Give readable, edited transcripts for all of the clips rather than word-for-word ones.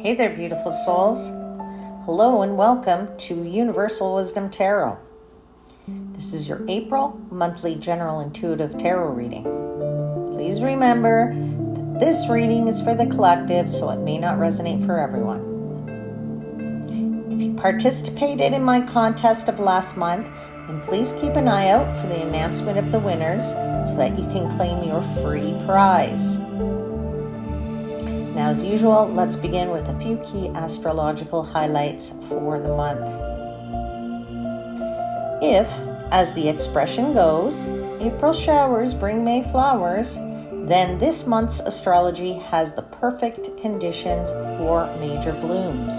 Hey there, beautiful souls. Hello and welcome to Universal Wisdom Tarot. This is your April monthly general intuitive tarot reading. Please remember that this reading is for the collective, so it may not resonate for everyone. If you participated in my contest of last month, then please keep an eye out for the announcement of the winners so that you can claim your free prize. Now, as usual, let's begin with a few key astrological highlights for the month. If, as the expression goes, April showers bring May flowers, then this month's astrology has the perfect conditions for major blooms.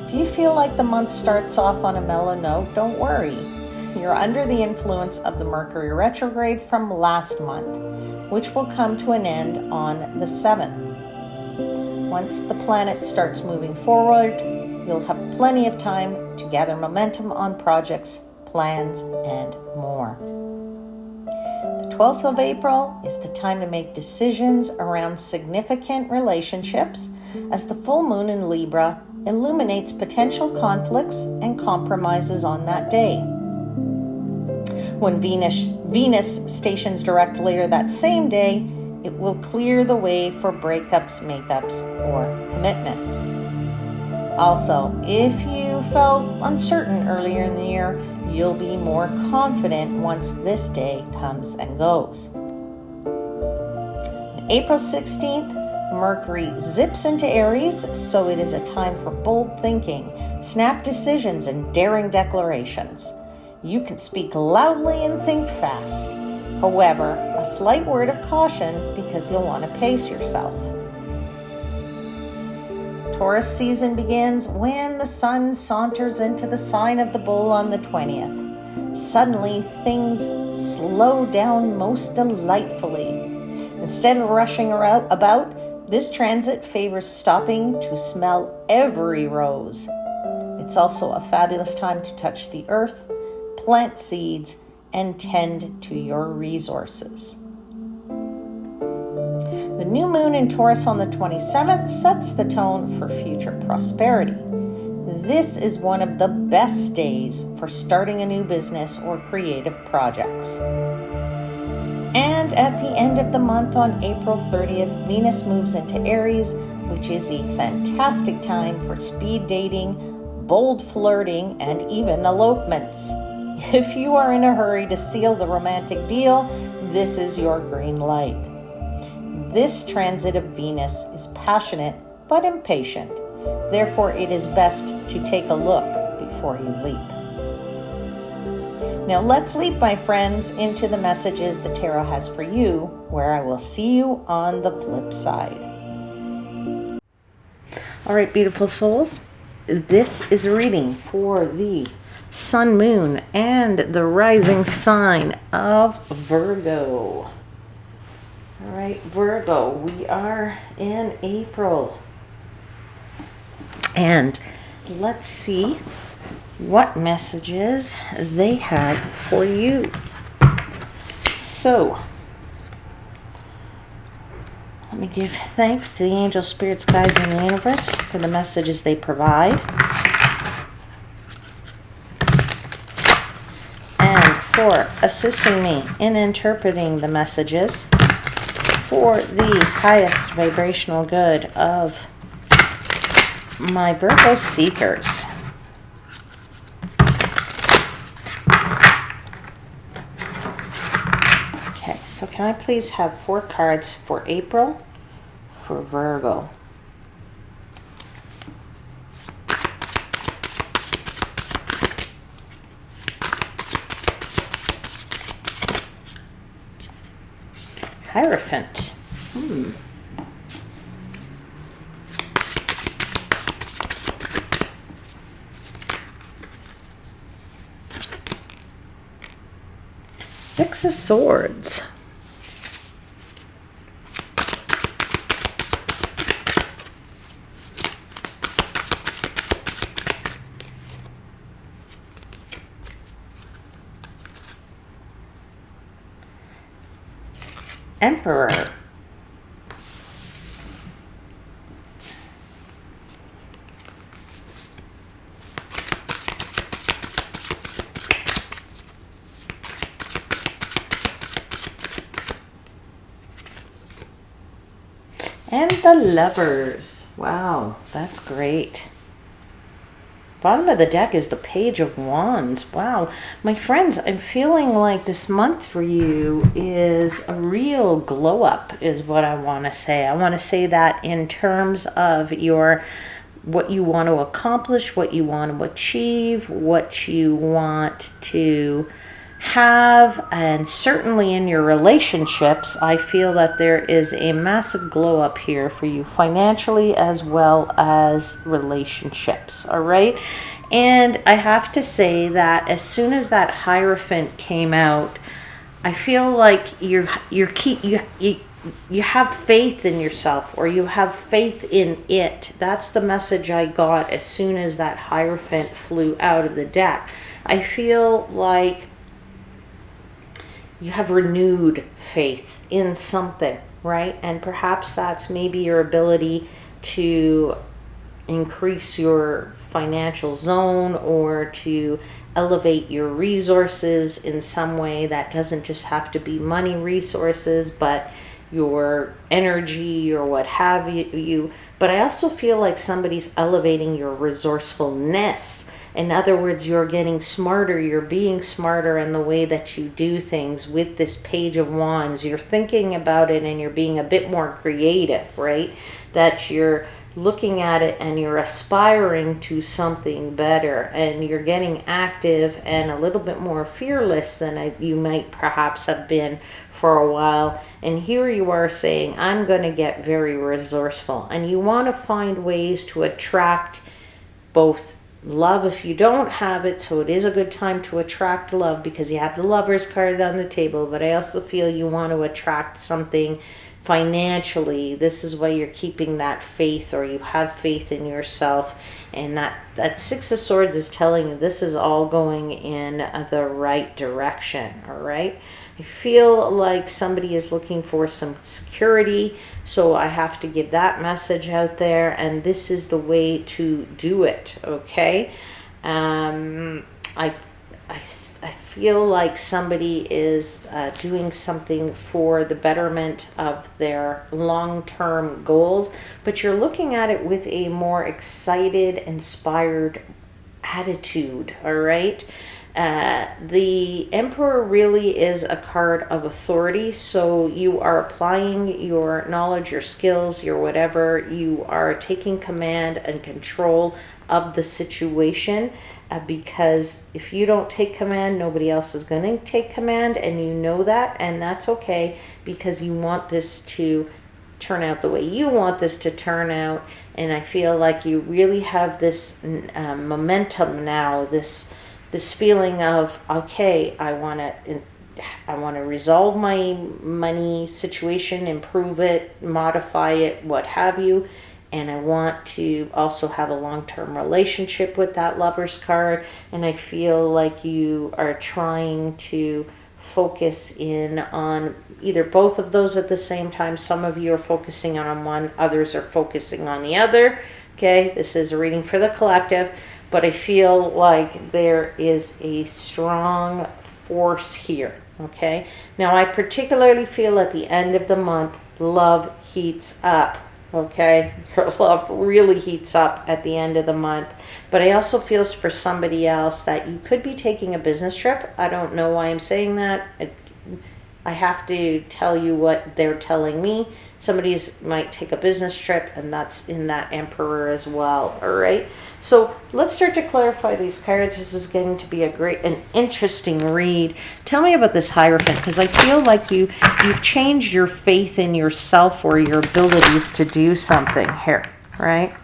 If you feel like the month starts off on a mellow note, don't worry. You're under the influence of the Mercury retrograde from last month, which will come to an end on the 7th. Once the planet starts moving forward, you'll have plenty of time to gather momentum on projects, plans, and more. The 12th of April is the time to make decisions around significant relationships, as the full moon in Libra illuminates potential conflicts and compromises on that day. When Venus stations direct later that same day, it will clear the way for breakups, makeups, or commitments. Also, if you felt uncertain earlier in the year, you'll be more confident once this day comes and goes. On April 16th, Mercury zips into Aries, so it is a time for bold thinking, snap decisions, and daring declarations. You can speak loudly and think fast. However, a slight word of caution because you'll want to pace yourself. Taurus season begins when the sun saunters into the sign of the bull on the 20th. Suddenly, things slow down most delightfully. Instead of rushing about, this transit favors stopping to smell every rose. It's also a fabulous time to touch the earth, plant seeds, and tend to your resources. The new moon in Taurus on the 27th sets the tone for future prosperity. This is one of the best days for starting a new business or creative projects. And at the end of the month on April 30th, Venus moves into Aries, which is a fantastic time for speed dating, bold flirting, and even elopements. If you are in a hurry to seal the romantic deal, this is your green light. This transit of Venus is passionate but impatient. Therefore, it is best to take a look before you leap. Now let's leap, my friends, into the messages the tarot has for you, where I will see you on the flip side. All right, beautiful souls, this is a reading for the Sun, Moon, and the rising sign of Virgo. All right, Virgo, we are in April. And let's see what messages they have for you. So, let me give thanks to the angel spirits, guides, and the universe for the messages they provide. For assisting me in interpreting the messages for the highest vibrational good of my Virgo seekers. Okay, so can I please have 4 cards for April for Virgo? Hierophant. Six of Swords. Emperor. And the Lovers. Wow, that's great. Bottom of the deck is the Page of Wands. Wow. My friends, I'm feeling like this month for you is a real glow up is what I want to say. I want to say that in terms of what you want to accomplish, what you want to achieve, what you want to have, and certainly in your relationships, I feel that there is a massive glow up here for you financially as well as relationships. All right. And I have to say that as soon as that Hierophant came out, I feel like you have faith in yourself, or you have faith in it. That's the message I got as soon as that Hierophant flew out of the deck. I feel like you have renewed faith in something, right? And perhaps that's maybe your ability to increase your financial zone, or to elevate your resources in some way that doesn't just have to be money resources, but your energy or what have you. But I also feel like somebody's elevating your resourcefulness. In other words, you're getting smarter, you're being smarter in the way that you do things with this Page of Wands. You're thinking about it and you're being a bit more creative, right? That you're looking at it and you're aspiring to something better, and you're getting active and a little bit more fearless than you might perhaps have been for a while. And here you are saying, I'm going to get very resourceful, and you want to find ways to attract both love if you don't have it. So it is a good time to attract love because you have the Lovers card on the table, but I also feel you want to attract something financially. This is why you're keeping that faith, or you have faith in yourself, and that Six of Swords is telling you this is all going in the right direction. All right, I feel like somebody is looking for some security, so I have to give that message out there, and this is the way to do it. Okay, I feel like somebody is doing something for the betterment of their long-term goals, but you're looking at it with a more excited, inspired attitude. All right. The Emperor really is a card of authority, so you are applying your knowledge, your skills, your whatever. You are taking command and control of the situation, because if you don't take command, nobody else is going to take command, and you know that, and that's okay, because you want this to turn out the way you want this to turn out. And I feel like you really have this momentum now, this feeling of, okay, I want to resolve my money situation, improve it, modify it, what have you. And I want to also have a long-term relationship with that Lovers card. And I feel like you are trying to focus in on either both of those at the same time. Some of you are focusing on one, others are focusing on the other. Okay, this is a reading for the collective, but I feel like there is a strong force here. Okay, now I particularly feel at the end of the month, love heats up. Okay, your love really heats up at the end of the month. But I also feel for somebody else that you could be taking a business trip. I don't know why I'm saying that. I have to tell you what they're telling me. Somebody's might take a business trip, and that's in that Emperor as well. All right, so let's start to clarify these cards. This is going to be an interesting read. Tell me about this Hierophant, because I feel like you've changed your faith in yourself or your abilities to do something here, right?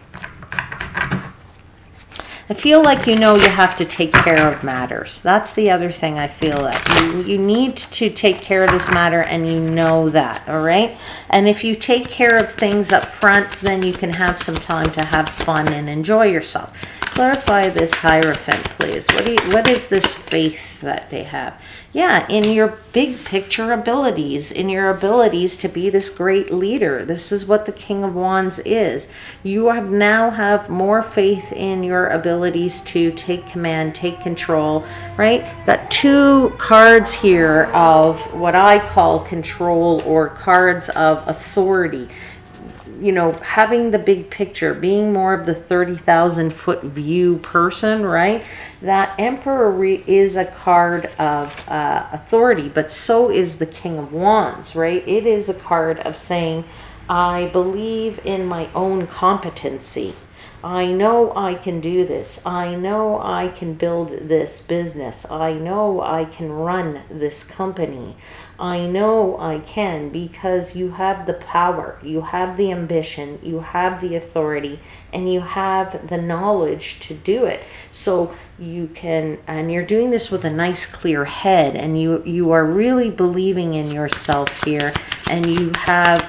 I feel like you have to take care of matters. That's the other thing I feel like. You need to take care of this matter, and you know that, all right? And if you take care of things up front, then you can have some time to have fun and enjoy yourself. Clarify this Hierophant, please. What is this faith that they have? Yeah, in your big picture abilities, in your abilities to be this great leader. This is what the King of Wands is. You now have more faith in your abilities to take command, take control, right? Got two cards here of what I call control, or cards of authority. having the big picture, being more of the 30,000 foot view person, right? That Emperor is a card of authority, but so is the King of Wands, right? It is a card of saying, I believe in my own competency. I know I can do this. I know I can build this business. I know I can run this company. I know I can, because you have the power, you have the ambition, you have the authority, and you have the knowledge to do it. So you can, and you're doing this with a nice clear head, and you are really believing in yourself here, and you have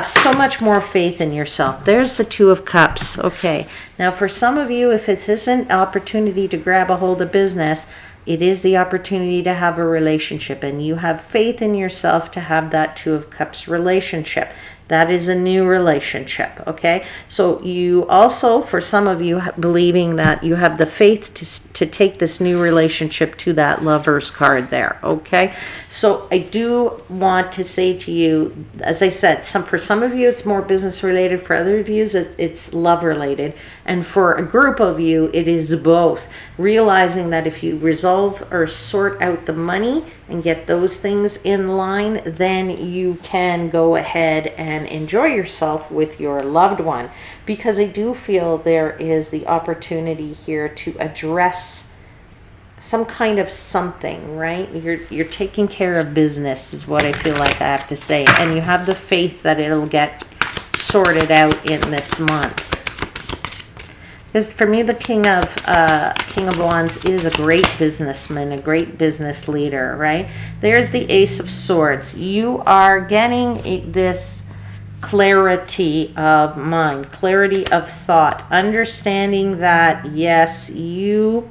so much more faith in yourself. There's the Two of Cups. Okay, now for some of you, if it isn't an opportunity to grab a hold of business, it is the opportunity to have a relationship, and you have faith in yourself to have that Two of Cups relationship. That is a new relationship, okay? So you also, for some of you, believing that you have the faith to take this new relationship to that Lover's card there, okay? So I do want to say to you, as I said, for some of you, it's more business related. For other of you, it's love related. And for a group of you, it is both. Realizing that if you resolve or sort out the money and get those things in line, then you can go ahead and enjoy yourself with your loved one. Because I do feel there is the opportunity here to address some kind of something, right? You're taking care of business is what I feel like I have to say. And you have the faith that it'll get sorted out in this month. Because for me, the King of Wands is a great businessman, a great business leader, right? There's the Ace of Swords. You are getting this clarity of mind, clarity of thought, understanding that, yes, you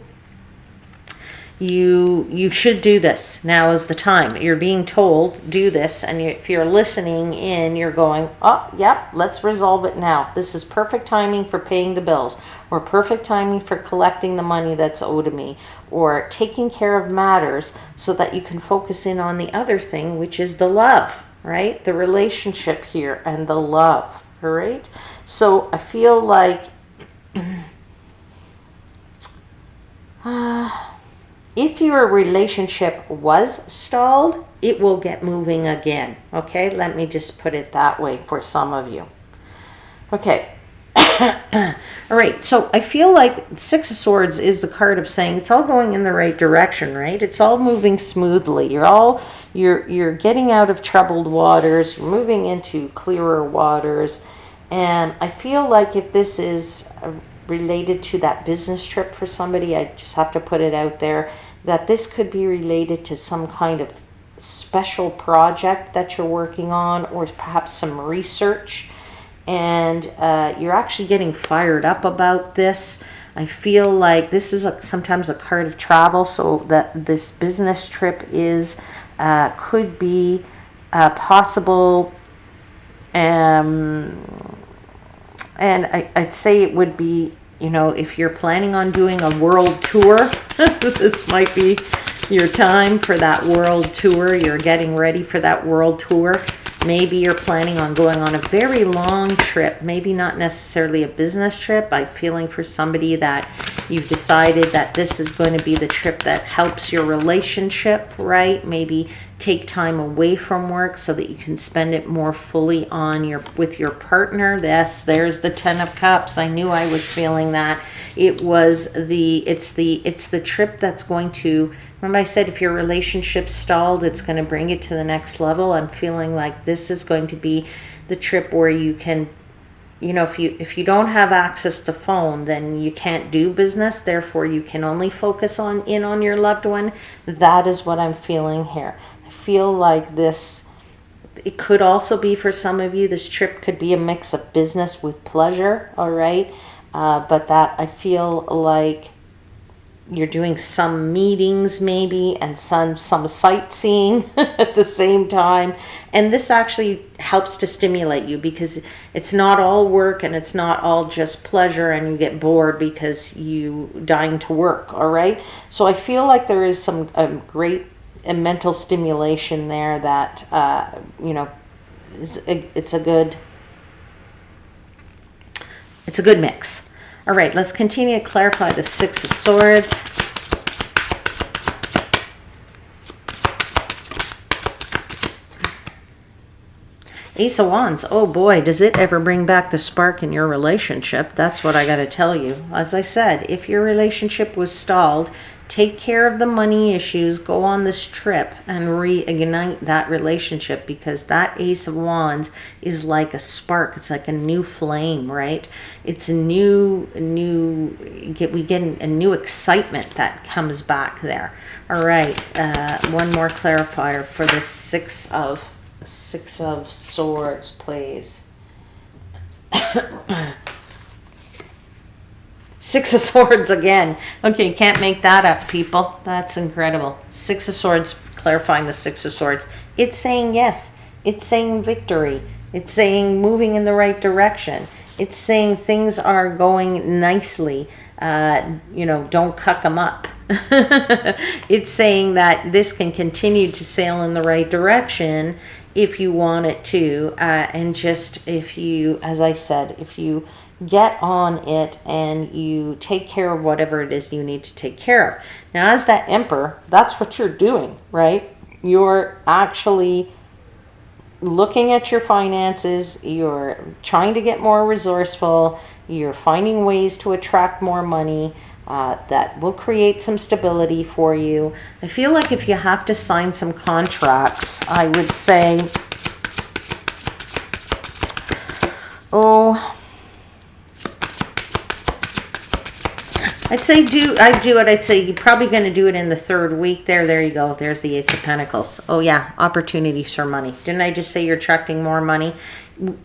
should do this. Now is the time. You're being told, do this. And if you're listening in, you're going, oh, yep, let's resolve it now. This is perfect timing for paying the bills, or perfect timing for collecting the money that's owed to me, or taking care of matters so that you can focus in on the other thing, which is the love, right? The relationship here and the love, all right? So I feel like if your relationship was stalled, it will get moving again. Okay, let me just put it that way for some of you. Okay. All right, so I feel like Six of Swords is the card of saying it's all going in the right direction, right? It's all moving smoothly. You're getting out of troubled waters, you're moving into clearer waters. And I feel like if this is related to that business trip for somebody, I just have to put it out there, that this could be related to some kind of special project that you're working on, or perhaps some research, and you're actually getting fired up about this. I feel like this is sometimes a card of travel, so that this business trip is could be possible, and I'd say it would be, if you're planning on doing a world tour, this might be your time for that world tour. You're getting ready for that world tour. Maybe you're planning on going on a very long trip, maybe not necessarily a business trip. I'm feeling for somebody that you've decided that this is going to be the trip that helps your relationship, right? Maybe take time away from work so that you can spend it more fully with your partner. Yes, there's the Ten of Cups. I knew I was feeling that. It's the trip that's going to, remember I said if your relationship stalled, it's going to bring it to the next level. I'm feeling like this is going to be the trip where you can, if you don't have access to phone, then you can't do business. Therefore, you can only focus on your loved one. That is what I'm feeling here. I feel like this, it could also be for some of you, this trip could be a mix of business with pleasure, all right? But that I feel like you're doing some meetings maybe and some sightseeing at the same time. And this actually helps to stimulate you, because it's not all work and it's not all just pleasure and you get bored because you dying to work, all right? So I feel like there is some great mental stimulation there that, it's a good mix. All right, let's continue to clarify the Six of Swords. Ace of Wands. Oh boy, does it ever bring back the spark in your relationship. That's what I got to tell you. As I said, if your relationship was stalled, take care of the money issues, go on this trip and reignite that relationship, because that Ace of Wands is like a spark. It's like a new flame, right? It's a we get a new excitement that comes back there. All right, one more clarifier for this Six of Swords, please. Six of Swords again. Okay, can't make that up, people. That's incredible. Six of Swords, clarifying the Six of Swords. It's saying yes. It's saying victory. It's saying moving in the right direction. It's saying things are going nicely. Don't cuck them up. It's saying that this can continue to sail in the right direction if you want it to, and just if you, as I said, if you get on it and you take care of whatever it is you need to take care of. Now, as that Emperor, that's what you're doing, right? You're actually looking at your finances, you're trying to get more resourceful, you're finding ways to attract more money that will create some stability for you. I feel like if you have to sign some contracts, I would say, I'd say I'd say you're probably going to do it in the third week. There you go. There's the Ace of Pentacles. Oh yeah, opportunities for money. Didn't I just say you're attracting more money?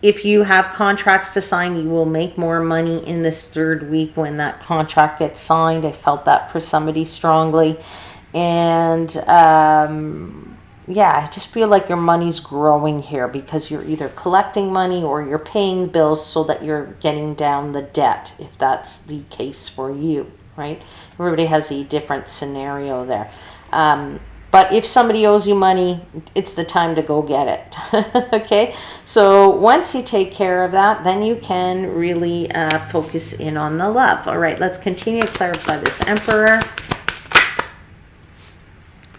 If you have contracts to sign, you will make more money in this third week when that contract gets signed. I felt that for somebody strongly. And I just feel like your money's growing here because you're either collecting money or you're paying bills so that you're getting down the debt, if that's the case for you, right? Everybody has a different scenario there. But if somebody owes you money, it's the time to go get it. Okay? So once you take care of that, then you can really focus in on the love. All right, let's continue to clarify this Emperor.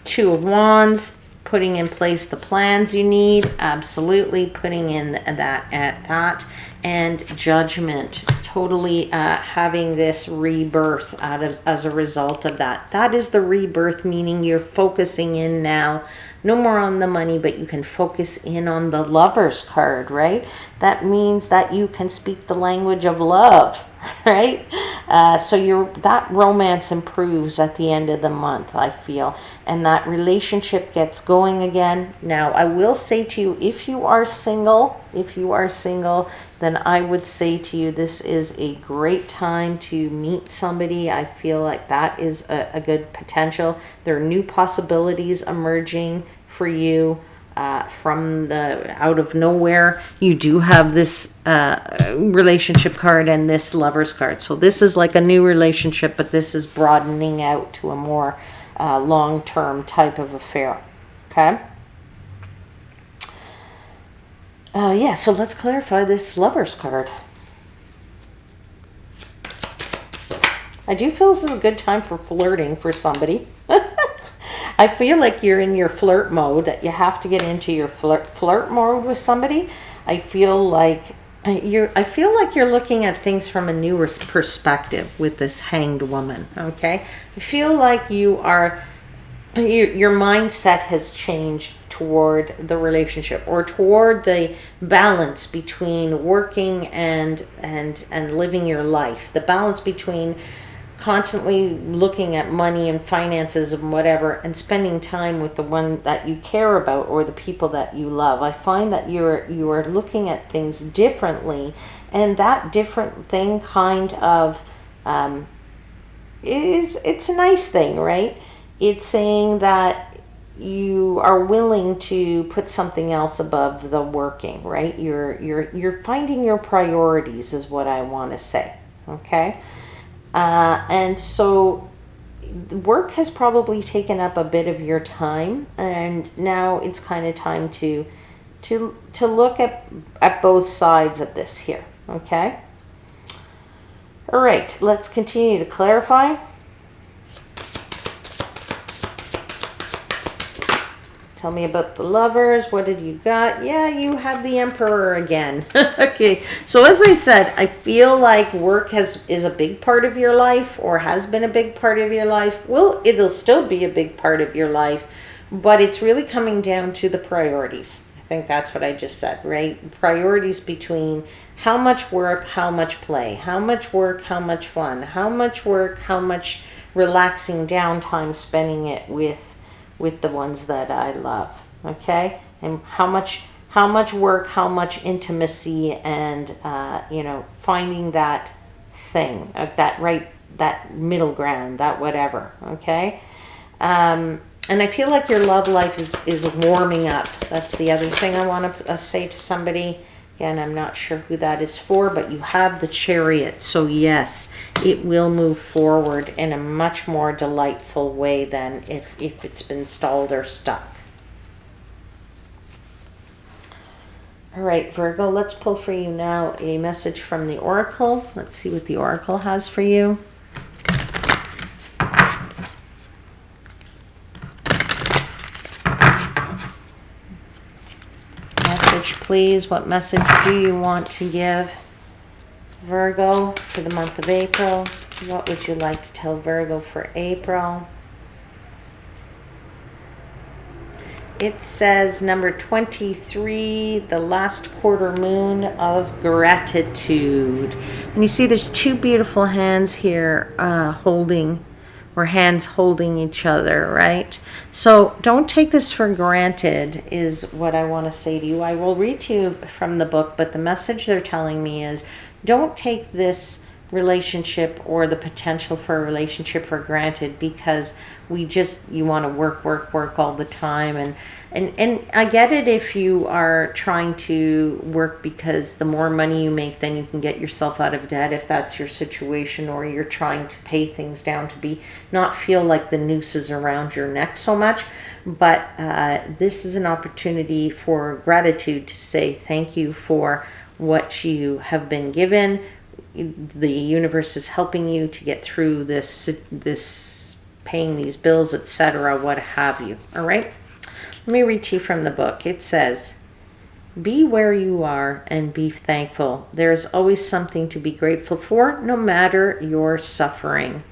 Two of Wands. Putting in place the plans you need, absolutely putting in that, and Judgment, totally having this rebirth as a result of that. That is the rebirth, meaning you're focusing in now, no more on the money, but you can focus in on the Lover's card, right? That means that you can speak the language of love, right? So that romance improves at the end of the month, I feel, and that relationship gets going again. Now, I will say to you, if you are single, then I would say to you, this is a great time to meet somebody. I feel like that is a good potential. There are new possibilities emerging for you. From the out of nowhere, you do have this relationship card and this Lover's card. So this is like a new relationship, but this is broadening out to a more long-term type of affair. Okay? So let's clarify this Lover's card. I do feel this is a good time for flirting for somebody. I feel like you're in your flirt mode, that you have to get into your flirt mode with somebody. I feel like you're looking at things from a newer perspective with this Hanged Woman, okay? I feel like your mindset has changed toward the relationship, or toward the balance between working and living your life. The balance between constantly looking at money and finances and whatever, and spending time with the one that you care about or the people that you love. I find that you are looking at things differently, and that different thing kind of it's a nice thing, right? It's saying that you are willing to put something else above the working, right? You're finding your priorities is what I want to say, okay? And so work has probably taken up a bit of your time, and now it's kind of time to to look at both sides of this here, okay? All right, let's continue to clarify. Tell me about the lovers. What did you got? Yeah, you have the Emperor again. Okay, so as I said, I feel like work is a big part of your life, or has been a big part of your life. Well, it'll still be a big part of your life, but it's really coming down to the priorities. I think that's what I just said, right? Priorities between how much work, how much play, how much work, how much fun, how much work, how much relaxing downtime, spending it with the ones that I love, okay? And how much work, how much intimacy, and you know, finding that thing, that middle ground, that whatever, okay? And I feel like your love life is warming up. That's the other thing I want to say to somebody. Again, I'm not sure who that is for, but you have the Chariot. So yes, it will move forward in a much more delightful way than if it's been stalled or stuck. All right, Virgo, let's pull for you now a message from the Oracle. Let's see what the Oracle has for you. Please, what message do you want to give Virgo for the month of April? What would you like to tell Virgo for April? It says number 23, the last quarter moon of gratitude. And you see there's two beautiful hands here hands holding each other, right? So don't take this for granted is what I want to say to you. I will read to you from the book, but the message they're telling me is don't take this relationship or the potential for a relationship for granted, because you want to work all the time. And I get it if you are trying to work because the more money you make, then you can get yourself out of debt, if that's your situation, or you're trying to pay things down to not feel like the noose is around your neck so much. But this is an opportunity for gratitude, to say thank you for what you have been given. The universe is helping you to get through this paying these bills, etc., what have you. All right, let me read to you from the book. It says, be where you are and be thankful. There is always something to be grateful for, no matter your suffering.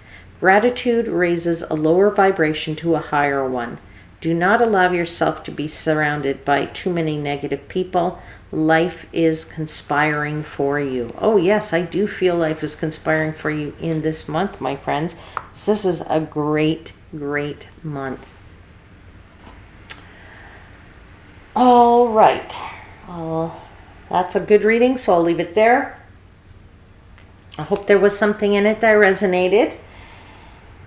Gratitude raises a lower vibration to a higher one. Do not allow yourself to be surrounded by too many negative people. Life is conspiring for you. Oh yes, I do feel life is conspiring for you in this month, my friends. This is a great, great month. All right. That's a good reading, so I'll leave it there. I hope there was something in it that resonated.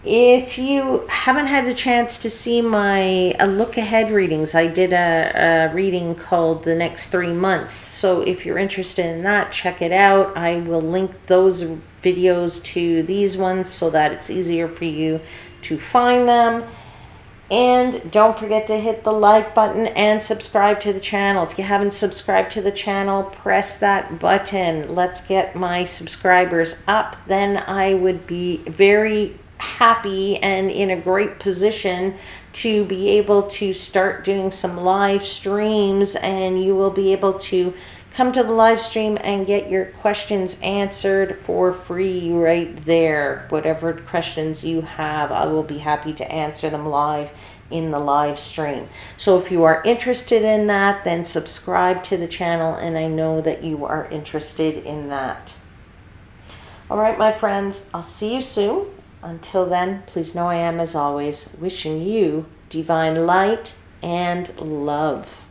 If you haven't had the chance to see my look ahead readings, I did a reading called The Next 3 Months. So if you're interested in that, check it out. I will link those videos to these ones so that it's easier for you to find them. And don't forget to hit the like button and subscribe to the channel. If you haven't subscribed to the channel, press that button. Let's get my subscribers up. Then I would be very happy and in a great position to be able to start doing some live streams, and you will be able to come to the live stream and get your questions answered for free right there. Whatever questions you have, I will be happy to answer them live in the live stream. So if you are interested in that, then subscribe to the channel, and I know that you are interested in that. All right, my friends, I'll see you soon. Until then, please know I am, as always, wishing you divine light and love.